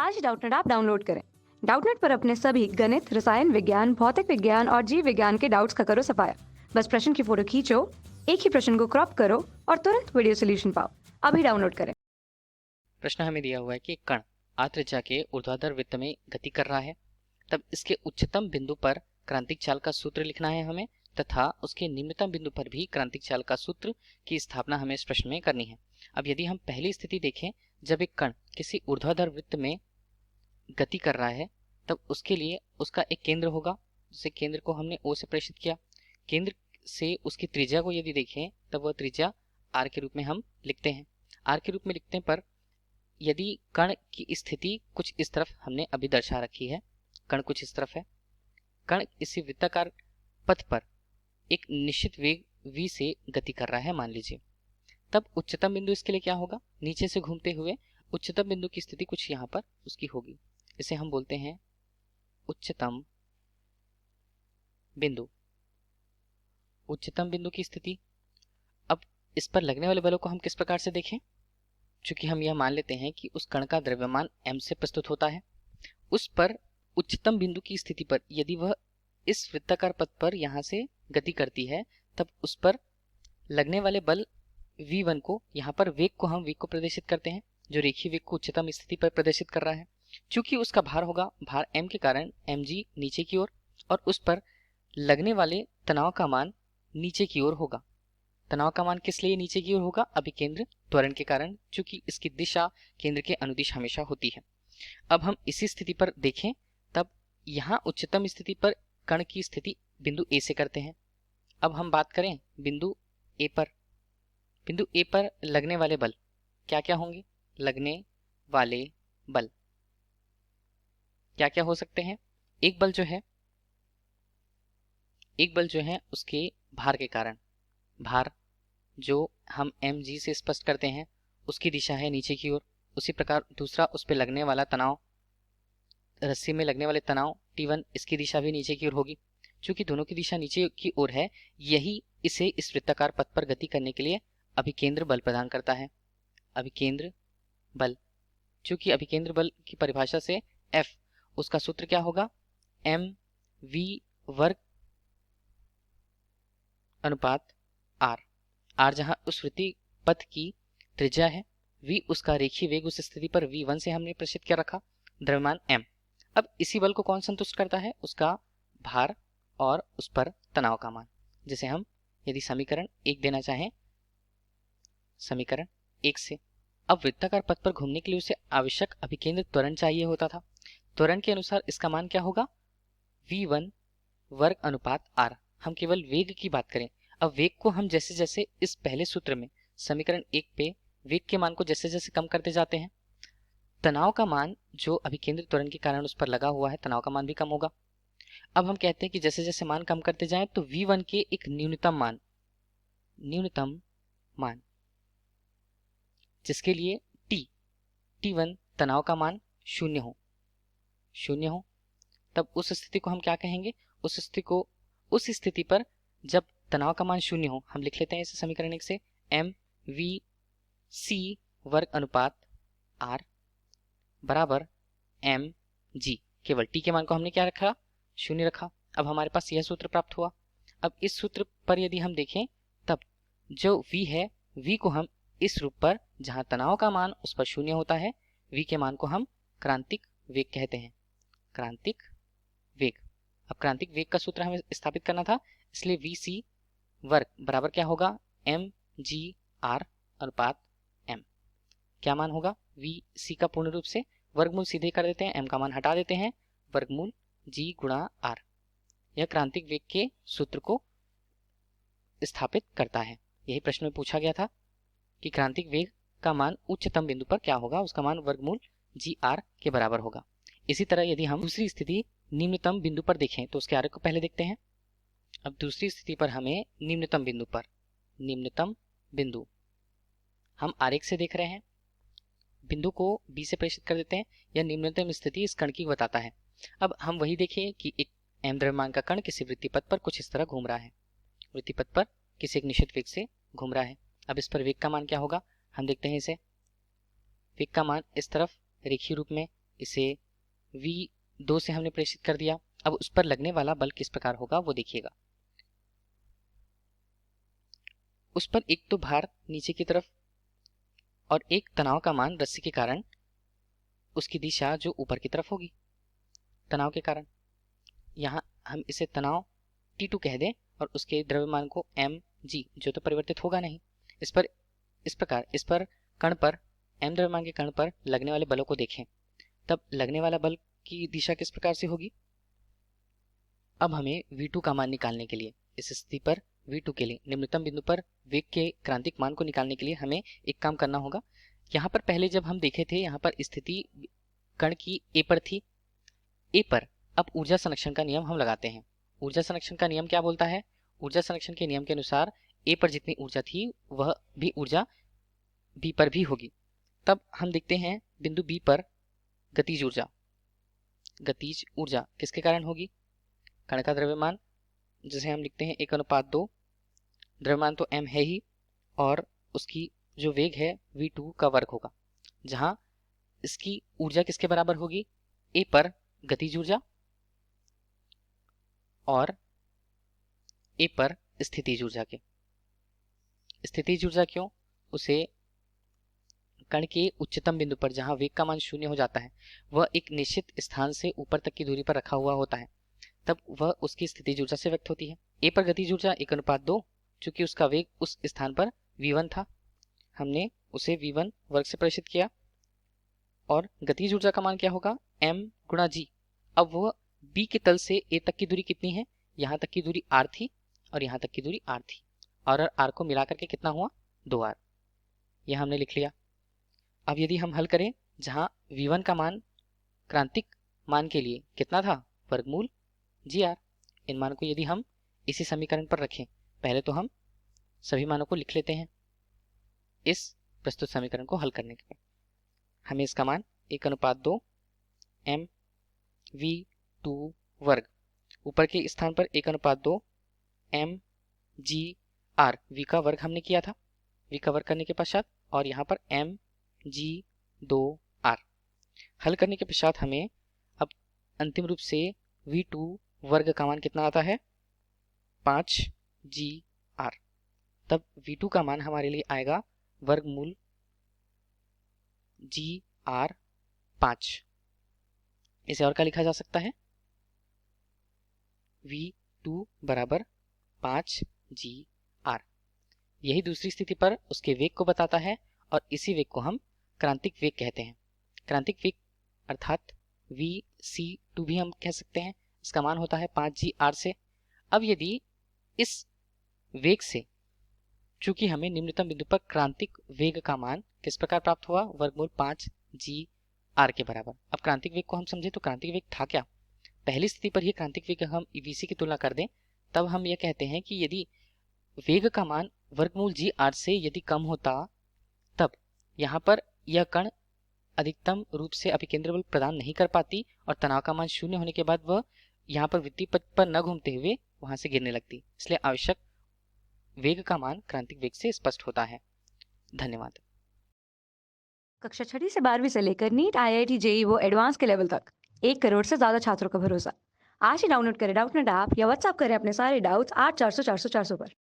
आज Doubtnut app download करें। Doubtnut पर अपने सभी गणित, रसायन विज्ञान, भौतिक विज्ञान और जीव विज्ञान के डाउट्स का करो सफाया। बस प्रश्न की फोटो खींचो, एक ही प्रश्न को क्रॉप करो और तुरंत वीडियो सोल्यूशन पाओ। अभी डाउनलोड करें। प्रश्न हमें दिया हुआ है कि कण आत्रिज्या के ऊर्ध्वाधर वृत्त में गति कर रहा है, तब इसके उच्चतम बिंदु पर क्रांतिक चाल का सूत्र लिखना है हमें, तथा उसके निम्नतम बिंदु पर भी क्रांतिक चाल का सूत्र की स्थापना हमें इस प्रश्न में करनी है। अब यदि हम पहली स्थिति देखें, जब एक कण किसी ऊर्ध्वाधर वृत्त में गति कर रहा है, तब उसके लिए उसका एक केंद्र होगा, जैसे केंद्र को हमने O से प्रेषित किया। केंद्र से उसकी त्रिज्या को यदि देखें, तब वह त्रिज्या r के रूप में हम लिखते हैं। r के रूप में लिखने पर यदि कण की स्थिति कुछ इस तरफ हमने अभी दर्शा रखी है, कण कुछ इस तरफ है, कण इसी वृत्ताकार पथ पर एक निश्चित वेग v से गति कर रहा है मान लीजिए, तब उच्चतम बिंदु इसके लिए क्या होगा, नीचे से घूमते हुए उच्चतम बिंदु की स्थिति कुछ यहाँ पर उसकी होगी। इसे हम बोलते हैं उच्चतम बिंदु। उच्चतम बिंदु की स्थिति। अब इस पर लगने वाले बलों को हम किस प्रकार से देखें, चूंकि हम यह मान लेते हैं कि उस कण का द्रव्यमान m से प्रस्तुत होता है, उस पर उच्चतम बिंदु की स्थिति पर यदि वह इस वृत्ताकार पथ पर यहाँ से गति करती है, तब उस पर लगने वाले बल v1 को, यहाँ पर वेग को हम v को प्रदर्शित करते हैं, जो रेखीय वेग को उच्चतम स्थिति पर प्रदर्शित कर रहा है। चूंकि उसका भार होगा भार m के कारण mg नीचे की ओर, और उस पर लगने वाले तनाव का मान नीचे की ओर होगा। तनाव का मान किस लिए नीचे की ओर होगा, अभिकेंद्र त्वरण के कारण, चूंकि इसकी दिशा केंद्र के अनुदिश हमेशा होती है। अब हम इसी स्थिति पर देखें, तब यहाँ उच्चतम स्थिति पर कण की स्थिति बिंदु A से करते हैं। अब हम बात करें बिंदु A पर। बिंदु A पर लगने वाले बल क्या क्या होंगे, लगने वाले बल क्या क्या हो सकते हैं। एक बल जो है उसके भार के कारण, भार जो हम mg से स्पष्ट करते हैं उसकी दिशा है नीचे की ओर। उसी प्रकार दूसरा उस पे लगने वाला तनाव, रस्सी में लगने वाले तनाव T1, इसकी दिशा भी नीचे की ओर होगी। चूंकि दोनों की दिशा नीचे की ओर है, यही इसे इस वृत्ताकार पथ पर गति करने के लिए अभिकेंद्र बल प्रदान करता है। अभिकेंद्र बल, चूंकि अभिकेंद्र बल की परिभाषा से F, उसका सूत्र क्या होगा, mv वर्ग अनुपात r। r जहां उस वृत्तीय पथ की त्रिज्या है, v उसका रेखीय वेग उस स्थिति पर v1 से हमने प्रदर्शित किया रखा, द्रव्यमान m। अब इसी बल को कौन संतुष्ट करता है, उसका भार और उस पर तनाव का मान। जिसे हम यदि समीकरण 1 देना चाहें, समीकरण 1 से, अब वृत्ताकार पथ पर घूमने के लिए उसे आवश्यक अभिकेंद्र त्वरण चाहिए होता था। त्वरण के अनुसार इसका मान क्या होगा, v1 वर्ग अनुपात r। हम केवल वेग की बात करें। अब वेग को हम जैसे जैसे इस पहले सूत्र में समीकरण 1 पे वेग के मान को जैसे जैसे कम करते जाते हैं, तनाव का मान जो अभिकेंद्र त्वरण के कारण उस पर लगा हुआ है, तनाव का मान भी कम होगा। अब हम कहते हैं कि जैसे जैसे मान कम करते जाएं, तो v1 के एक न्यूनतम मान जिसके लिए T1 तनाव का मान शून्य हो, तब उस स्थिति को हम क्या कहेंगे, उस स्थिति पर जब तनाव का मान शून्य हो, हम लिख लेते हैं इसे समीकरण 1 से, mvc वर्ग अनुपात r बराबर mg। केवल t के मान को हमने क्या रखा, शून्य रखा। अब हमारे पास यह सूत्र प्राप्त हुआ। अब इस सूत्र पर यदि हम देखें, तब जो v है, v को हम इस रूप पर, जहां तनाव का मान उस पर शून्य होता है, v के मान को हम क्रांतिक वेग कहते हैं, क्रांतिक वेग। अब क्रांतिक वेग का सूत्र हमें स्थापित करना था, इसलिए vc वर्ग बराबर क्या होगा, mgr अनुपात m। क्या मान होगा, vc का पूर्ण रूप से वर्गमूल सीधे कर देते हैं, m का मान हटा देते हैं, वर्गमूल g गुणा r। यह क्रांतिक वेग के सूत्र को स्थापित करता है। यही प्रश्न में पूछा गया था कि क्रांतिक वेग का मान उच्चतम बिंदु पर क्या होगा, उसका मान वर्गमूल gr के बराबर होगा। इसी तरह यदि हम दूसरी स्थिति निम्नतम बिंदु पर देखें, तो उसके आरेख को पहले देखते हैं। अब दूसरी स्थिति पर हमें निम्नतम बिंदु हम आरेख से देख रहे हैं, बिंदु को B से प्रेषित कर देते हैं। यह निम्नतम स्थिति इस कण की बताता है। अब हम वही देखें कि एक m द्रव्यमान का कण किसी वृत्तीय पथ पर कुछ इस तरह घूम रहा है, वृत्तीय पथ पर किसी एक निश्चित वेग से घूम रहा है। अब इस पर वेग का मान क्या होगा, हम देखते हैं इसे। वेग का मान इस तरफ रेखीय रूप में इसे V2 से हमने प्रेषित कर दिया। अब उस पर लगने वाला बल किस प्रकार होगा वो देखिएगा। उस पर एक तो भार नीचे की तरफ और एक तनाव का मान रस्सी के कारण उसकी दिशा जो ऊपर की तरफ होगी तनाव के कारण। यहाँ हम इसे तनाव T2 कह दें और उसके द्रव्यमान को mg, जो तो परिवर्तित होगा नहीं। इस प्रकार इस पर कण पर m द्रव्यमान के कण पर लगने वाले बलों को देखें, तब लगने वाला बल की दिशा किस प्रकार से होगी। अब हमें V2 का मान निकालने के लिए, इस स्थिति पर V2 के लिए निम्नतम बिंदु पर वेग के क्रांतिक मान को निकालने के लिए हमें एक काम करना होगा। यहाँ पर पहले जब हम देखे थे, यहाँ पर स्थिति कण की A पर थी। A पर अब ऊर्जा संरक्षण का नियम हम लगाते हैं। ऊर्जा संरक्षण का नियम क्या बोलता है? ऊर्जा संरक्षण के नियम के अनुसार A पर जितनी ऊर्जा थी वह भी ऊर्जा B पर भी होगी। तब हम देखते हैं बिंदु B पर गतिज ऊर्जा किसके कारण होगी? कण का द्रव्यमान, जिसे हम लिखते हैं 1:2। द्रव्यमान तो m है ही और उसकी जो वेग है v2 का वर्ग होगा, जहां इसकी ऊर्जा किसके बराबर होगी? A पर गतिज ऊर्जा और A पर स्थितिज ऊर्जा के। स्थितिज ऊर्जा क्यों? उसे कण के उच्चतम बिंदु पर जहां वेग का मान 0 हो जाता है, वह एक निश्चित स्थान से ऊपर तक की दूरी पर रखा हुआ होता है, तब वह उसकी स्थितिज ऊर्जा से व्यक्त होती है। A पर गतिज ऊर्जा 1:2, चूंकि उसका वेग उस स्थान पर v1 था, हमने उसे v1 वर्ग से प्रेषित किया। और गतिज ऊर्जा का मान क्या होगा? m गुणा g। अब वह B के तल से A तक की दूरी कितनी है? यहाँ तक की दूरी r थी और यहाँ तक की दूरी r थी, और r को मिलाकर के कितना हुआ? 2r। यह हमने लिख लिया। अब यदि हम हल करें, जहां v1 का मान क्रांतिक मान के लिए कितना था? वर्गमूल gr। इन मानों को यदि हम इसी समीकरण पर रखें, पहले तो हम सभी मानों को लिख लेते हैं। इस प्रस्तुत समीकरण को हल करने के बाद हमें इसका मान 1:2 m v2 वर्ग, ऊपर के स्थान पर 1:2 m g r, v का वर्ग हमने किया था, v का वर्ग करने के पश्चात, और यहाँ पर m g 2r। हल करने के पश्चात हमें अब अंतिम रूप से v2 वर्ग का मान कितना आता है? 5gr। तब v2 का मान हमारे लिए आएगा वर्गमूल gr5। इसे और क्या लिखा जा सकता है? v2 बराबर 5gr। यही दूसरी स्थिति पर उसके वेग को बताता है, और इसी वेग को हम क्रांतिक वेग कहते हैं। क्रांतिक वेग अर्थात vc2 भी हम कह सकते हैं। इसका मान होता है 5gr से। अब यदि इस वेग से, चूंकि हमें निम्नतम बिंदु पर क्रांतिक वेग का मान किस प्रकार प्राप्त हुआ? वर्गमूल 5gr के बराबर। अब क्रांतिक वेग को हम समझे तो क्रांतिक वेग था क्या? पहली स्थिति पर ही क्रांतिक वेग हम vc की तुलना कर दें, तब हम यह कहते हैं कि यदि वेग का मान वर्गमूल gr से यदि कम होता, तब यहाँ पर यह कण अधिकतम रूप से अभिकेंद्र बल प्रदान नहीं कर पाती और तनाव का मान 0 होने के बाद वह यहाँ पर वृत्तीय पथ पर न घूमते हुए वहां से गिरने लगती। इसलिए आवश्यक वेग का मान क्रांतिक वेग से स्पष्ट होता है। धन्यवाद। कक्षा 6वीं से 12वीं से लेकर नीट, IIT, जेईई वो एडवांस के लेवल तक 1 करोड़ से ज्यादा छात्रों का भरोसा। आज ही डाउनलोड करें डाउटनेट ऐप या व्हाट्सएप करें अपने सारे डाउट्स 8400 400 400 पर।